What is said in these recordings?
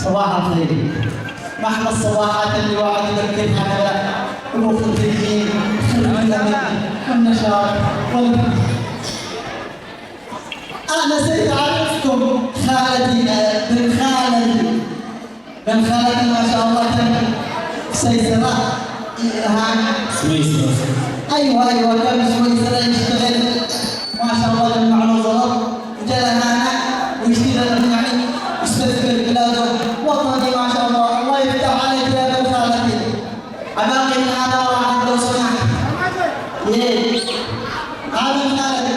صباح الخير. ما احلى الصباحات اللي واحد يذكرها على روح التلفين والنشاط انا سيد عرفتكم خالتي بن خالتي ما شاء الله كان سيسرة سويسرا. ايوه كان سويسرا يشتغل ما شاء الله جمع له ظرف وجا هنا ويشتغل يعني يستثمر بلاده وطني ما شاء الله. الله يفتح عليك يا بن خالتي. أباقي هذا واحد لو سمحت. ليه؟ هذا من خالتي.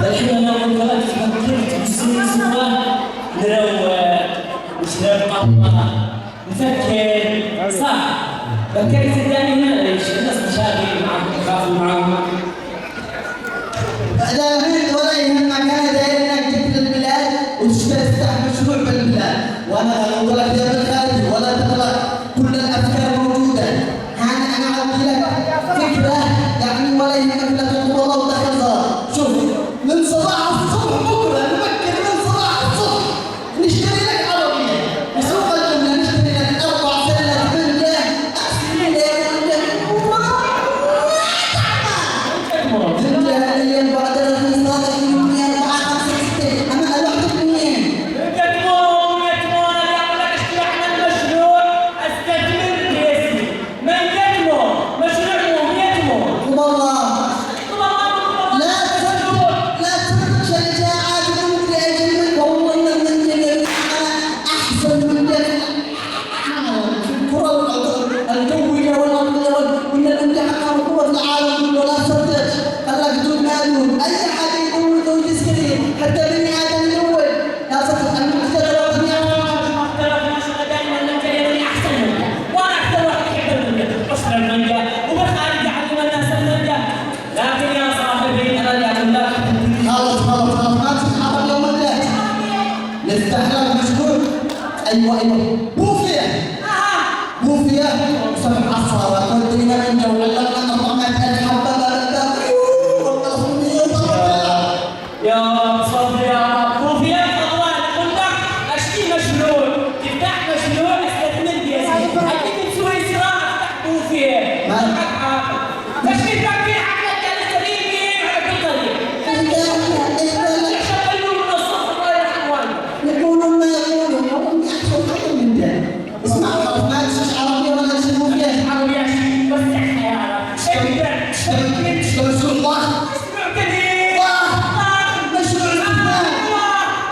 الحين انا اقول لك فكرت بالسلسله نروق نشرب قهوه نفكر صح. فكرت دائما ليش الناس مشاغل معهم يخافوا معهم. لا بد ولا يهمك انا داير انك تجي البلاد وتفتح مشروع بالبلاد. وانا اقول لك يا بن خالتي ولا تقلق كل الافكار موجوده. انا اعطي لك فكره يعني ولا يهمك لا تطلب والله ودخل صلاه. شوف من صباح الصبح بكره نفكر من صباح الصبح نشتري لك عربيه بسوق الجمله نشتري لك 4 سله بنجه احسن لك بعد الرصاص يوميا 4 5 6 انا الوحده منين؟ يكتمون انا اقول لك اشتري احنا المشروع استثمر باسمي. من يكتمون مشروع يكتمون والله لا تفرق شجاعات ومدري ايش والله من احسن من الكره الجويه والارضيه وان الامتحان قوه العالم كله. لا تصدق خلاك تقول مالون اي حد يقول له يسكري حتى بني ادم الاول. لا تصدق ان المخترع وطني دائما المنجا احسن منجا وانا اكثر واحد يحب المنجا واشرب المنجا وبالخارج يعلم الناس المنجا. لكن يا صاحبي انا اللي اقول لك خلاص ما تسمع اليوم الليل نفتح لك مشروع. ايوه بوفيه سمع الصلاه ودينا من جو علمنا نطمئن الحبه يا صبري يا كوفيا الله يقول لك اشتي مشروع تفتح مشروع استثمر باسمي. اكيد سويسرا افتح كوفيا تشتي تبكي عقلك كان سليمي على كل طريق. شغلوا من الصف الله يرحم والدك. يقولون ما يقولون يحصل حاجه من ده. اسمع ما تنساش عربيه ولا تنسى بوفيه. عربي عشان بس احنا يا عرب شو الله مشروع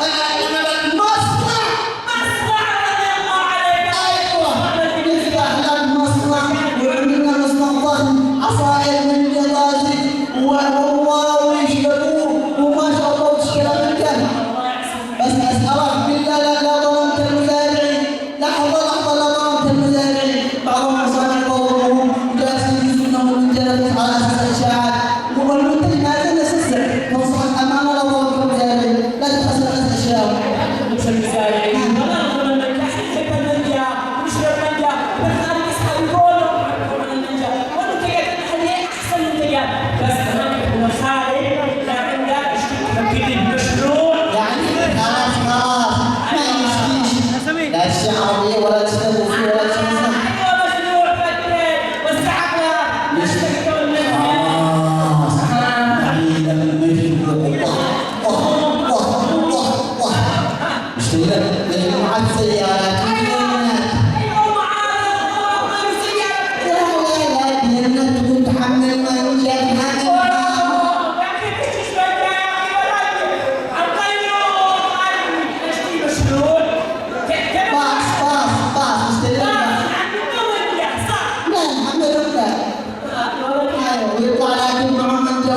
الزمان مصنع نفتح لك مصنع وعندنا مصنع ضخم عصائر من الجلاسي ويشربوه وما شاء الله وتشتري من كم. بس اسالك بالله لا ظلمت المزارعين. لحظه لا ظلمت المزارعين. بعضهم مصانع قومهم جالسين يسنون من جلسه على اساس الاشاعات والمنتج ما زال يستسرع. نصرك امانه لا ظلمت المزارعين لا تخسر الاشياء. مش المزارعين ولا نقول المنجا يحب المنجا ويشرب منجا بالخارج يسحب يقولوا من المنجا والمنتجات المحليه احسن منتجات. بس كمان يكون الخارج لا عنده يشتري مشروع يعني خلاص ما يشتيش لا تشتري عربيه ولا تشتري بوفيه ولا تشتري مصنع. ايوه مشروع فكر واستعقل يشتري المنجا. بعيدة من المشروع اشتري لك مجموعة سيارات لأنك تكون تحمل منجات باص اشتري لا محمل ويطلع لكن معه من جو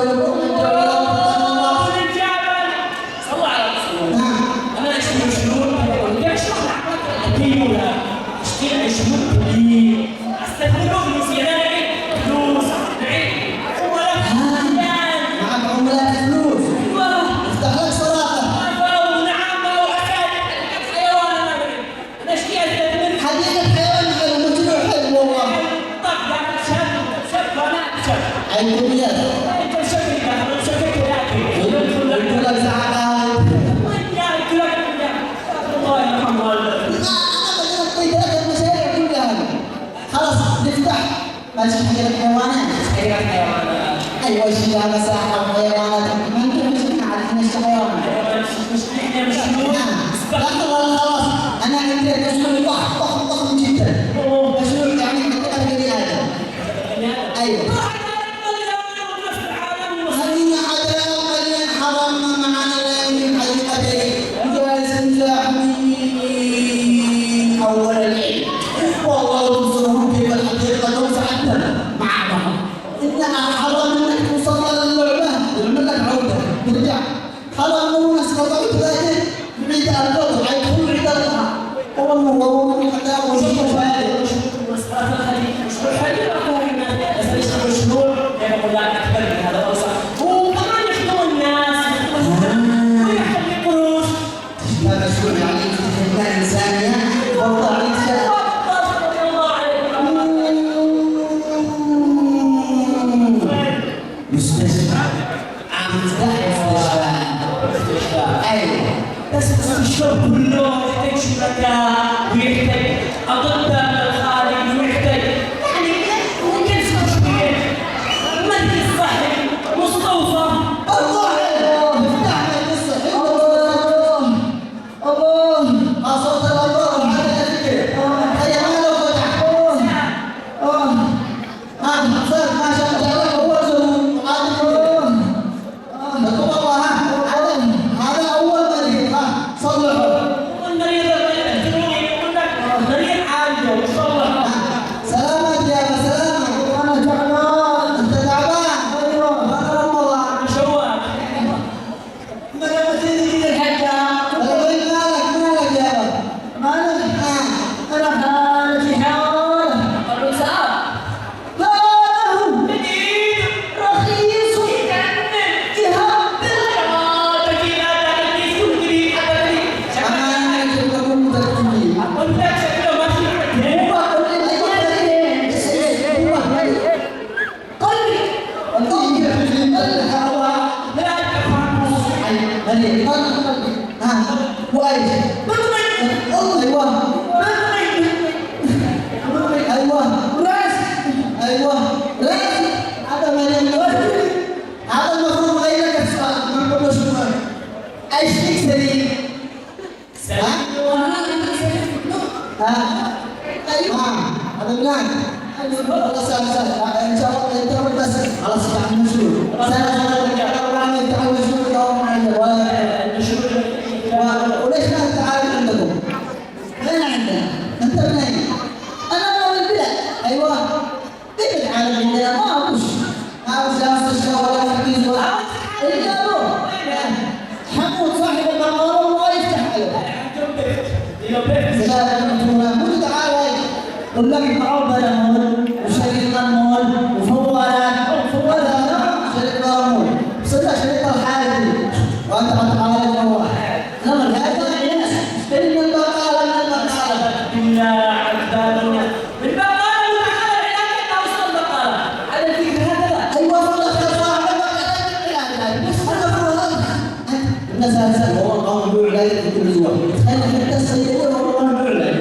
معك عملات فلوس افتح لك صراحة حديقة حيوان حلو مشروع حلو والله. عينيات يقول لك زعلان الله يرحم والدك. ماشي حديقة حيوانات. حديقة حيوانات. أيوة شيء هذا ساحة وحيوانات ما أنت مش عارفين إيش حيوانات. مش إحنا مشهور. لحظة خلاص أنا عندي مشهور ضخم جدا. مشهور يعني حديقة بني آدم. أيوة. هذه عدم مليان حرام معنا الآن حديقتين جالس زاحمين أول العيد. والله تنصرهم كيف الحقيقة ساعتنا معنا. إنها حرام إنك توصل للعبة لك عودة ترجع. حرام لو ناس قطعوا ثلاثة بعيد عن الأرض حيكون بعيد الأرض. والله حتى وشوف هذا مسألة الخليج مشهور حديقة بس ليش مشهور؟ يقول لك أكثر من هذا أوسع. وكمان يخدموا الناس ويحب قروش. هذا مشهور يعني خدمة إنسانية والله عليك شيء. مستشفى أيوة بس الشرب كله يحتاج شركاء ويحتاج أطباء من الخارج ويحتاج يعني ممكن شوية مدرسة صحي مستوصف. الله افتح لك الصحيح. الله أصوت الأمراض هذا الفكر. هيا ما لو فتح. صار ما شاء الله هو زوج عادي. هذا أول مريض صلحوا. المريض يقول لك مريض عالجه وصلحه. سلامات يا أبا سلامة. أنا تعبان. أنت تعبان؟ أيوه. أنا رمضان. شوال. ما تيجي الحاجة. طيب مالك يا أبا؟ مالك؟ أنا حالتي حالة. الرزاق. لا هو جديد. رخيص يهبل. تجي لا تجي كل جديد أبدا. أنا تقول متكلمين. أقول لك شكله ما في عندنا. هو كل قلبي قلبي الهواء لا تفهموا. مليء قلبي وايش ايوه ايوه راس ايوه راس هذا مليء هذا المفروض غير لك السؤال ما نقول له شكرا ايش فيك سليم ايوه هذا بلان خلاص ان شاء الله انت بس خلاص يعني مشهور وليش ما تتعامل عندكم؟ وين عندنا؟ انت من اين؟ انا من البلاد ايوه كيف تتعامل عندنا؟ ما اعرفش لا مستشفى ولا تركيز ولا الجابوا حمود صاحب المقام الله يفتح عليه مو تعال قل لك معوضة مول وشريط المول وفوالات شريط المول صدق شريط الحالي وانت هتعالج هو لما هذا الناس من البقالة بالله عبادنا البقالة وتعالى العلاج توصل البقالة على الفكرة هذا. ايوه والله صاحب الناس هذا هو قام بالعلاج في كل زواج انا حتى السيدة هو قام بالعلاج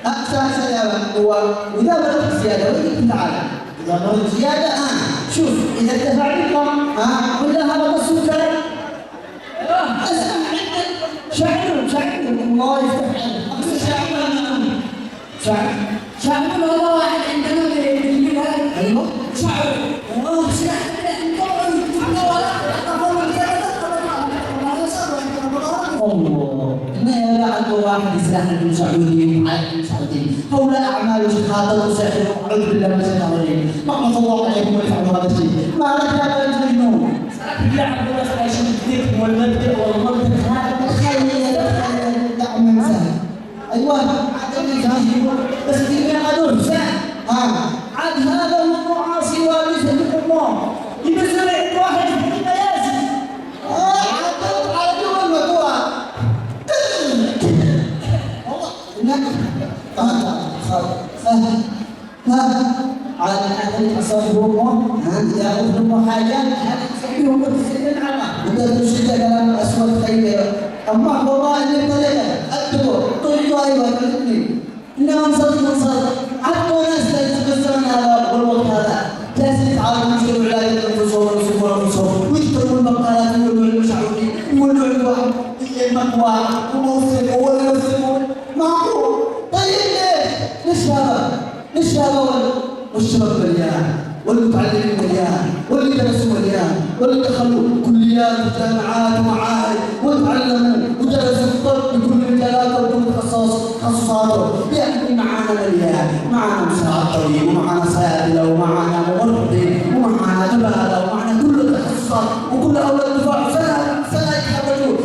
أحسن يا هو وإذا بلغت زيادة وإذا تعالى إذا بلغت زيادة شوف إذا ارتفع بكم كلها بسيطة أسمع شعر الله يفتح شعر هذا واحد عندنا بالبلاد أيوه شعر الله إنه عنده واحد يسرح لكم سعودي وعالم سعودي هؤلاء أعمال شهادة وسحر أعوذ بالله من الشيطان الرجيم ما صلى الله عليكم ويفعلوا هذا الشيء ما لك يا بنت مجنون بالله عبد الله عايشين الذكر والمبدأ والمنطق هذا تخيل دعم سهل أيوه بس في قدر سهل عاد هذا هو معاصي والده الله ينزل واحد في المياسي على دول الموضوع على هذا تصورهم ياخذ لهم حاجات يحبهم وتسلم عنها وده تشد كلام الاسود خير اما والله ان الطريقه الدكتور طيب ايوه انهم صدق عطونا والشباب مليان، والمتعلمين مليان، واللي درسوا مليان، واللي دخلوا كليات وجامعات ومعاهد وتعلموا ودرسوا الطب بكل مجالاته وكل تخصصاته، يعني معانا مليان، معانا مساعد طبيب ومعانا صيادله ومعانا ممرضين ومعانا جباله ومعانا كل التخصصات وكل اولاد الدفاع سنه يتخرجوا،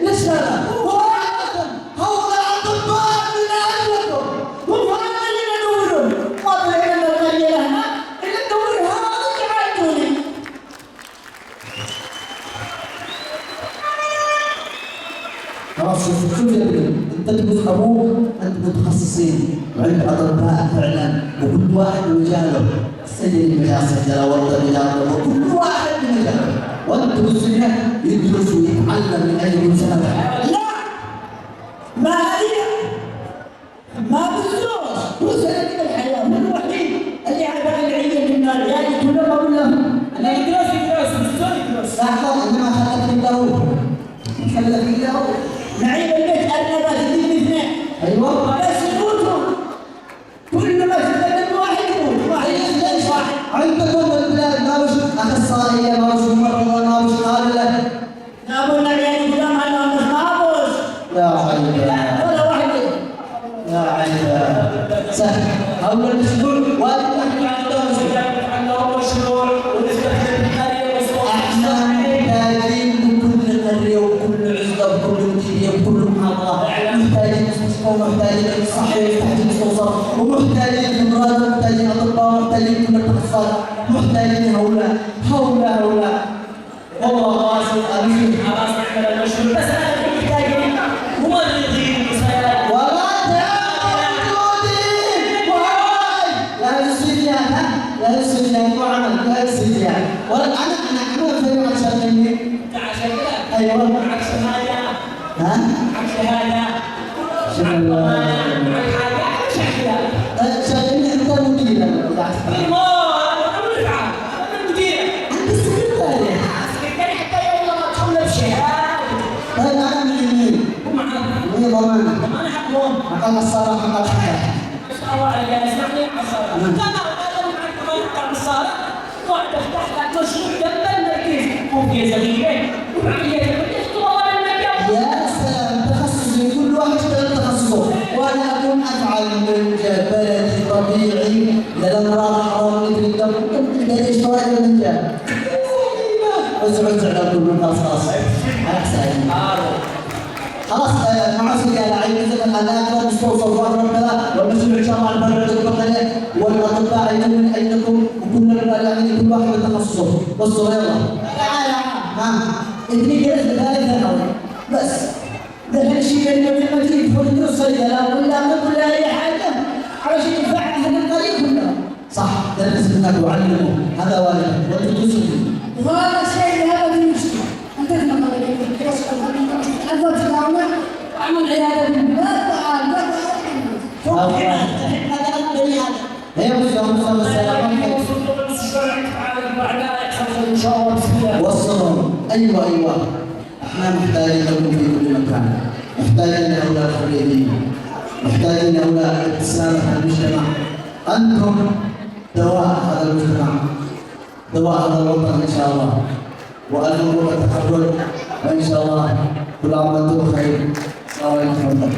ليش هذا؟ هؤلاء اطباء من اجلكم، هم هذا اللي ندورهم، ما بغينا القريه لهنا الا ندور هذا اللي عايزوني. خلاص شوف يا ابني، انت تقول ابوك انت متخصصين وعند اطباء فعلا وكل واحد بمجاله، السجن مجال سجله والطب مجاله وكل واحد بمجاله، وانت بالسجن يدرس ويتعلم من اجل مسافه. لا ما هي ما بالزوج هو سنه من الحياه، هو الوحيد اللي على العيد من النار، يعني كلهم اقول لهم انا يدرس بالزوج. لحظه انما خلت له خلت له نعيم البيت أرنبات الدين اثنين. أيوة. بس يموتوا. كل ما تتكلم واحد يموت، واحد يموت واحد. عندكم بالبلاد ما وش أخصائية، ما وش ممرضة، ما وش قابلة. نابلنا يعني كلام عنهم بس ما وش. يا عيبة. ولا واحد. يا عيبة. سهل. أول الأسبوع واجب نحكي عندهم مشروع ونستخدم القرية وصوت. احنا محتاجين بكل قرية وكل عزبة وكل مديرية وكل محافظة، محتاجين مستشفى ومحتاجين صحي ومحتاجين مستوصف ومحتاجين أمراض ومحتاجين أطباء ومحتاجين كل التخصصات، محتاجين هؤلاء. والله راسي أمين خلاص نعمل المشروع، بس انا محتاجين ممرضين وصيادلة. ولا لا السجيان، لا السجيان وعمل لا السجيان، ولا أنا في عشان مني. عشان كذا. أيوة. معك شهادة. ها؟ معك شهادة. شهادة. معك حاجة شهادة. شغلني أنت مدير. أنا المدير. أنت السكرتاري. السكرتاري حتى يوم ما تحول بشهادة. طيب أنا من يمين. مين ضمانك؟ أنا حقهم. حق الصالة حق الحياة. إن شاء الله عليك اسمعني الصالة. تمام هذا معك كمان حق الصالة. واحد افتح لك مشروع جنب المركز. وفي زغيرين. وعملية المركز طوال المكان. يا سلام تخصصي، كل واحد يشتغل تخصصه، وأنا أكون أفعل من بلدي طبيعي للأمراض حرام مثل الدم، كنت ليش طوال المجال. وزع على كل الناس خلاص مع سيدي العين نزل الآلات والمستوصفات والمسؤول إن شاء الله عن البرد والبقرة والأطباء يجون أينكم وكلنا يعني كل واحد بتخصصه. بصوا يلا تعال ها ابني جلس بثالث ثانوي بس ده الشيء اللي لما تيجي تقول الصيدلة ولا نقول أي حاجة علشان ينفع هذا الطريق كله صح. درس منك وعلمه هذا واجب وتدرسه وهذا الشيء هذا المشكلة. أنت تنقل أنت تعمل عمل عيادة بالبلاد وعال وصلهم. ايوه احنا محتاجين لكم في كل مكان، محتاجين لهؤلاء الخريجين، محتاجين لهؤلاء ابتسامة المجتمع. انتم دواء هذا المجتمع، دواء هذا الوطن ان شاء الله، والف مبروك التخرج وان شاء الله كل عام وانتم بخير. السلام عليكم ورحمه الله.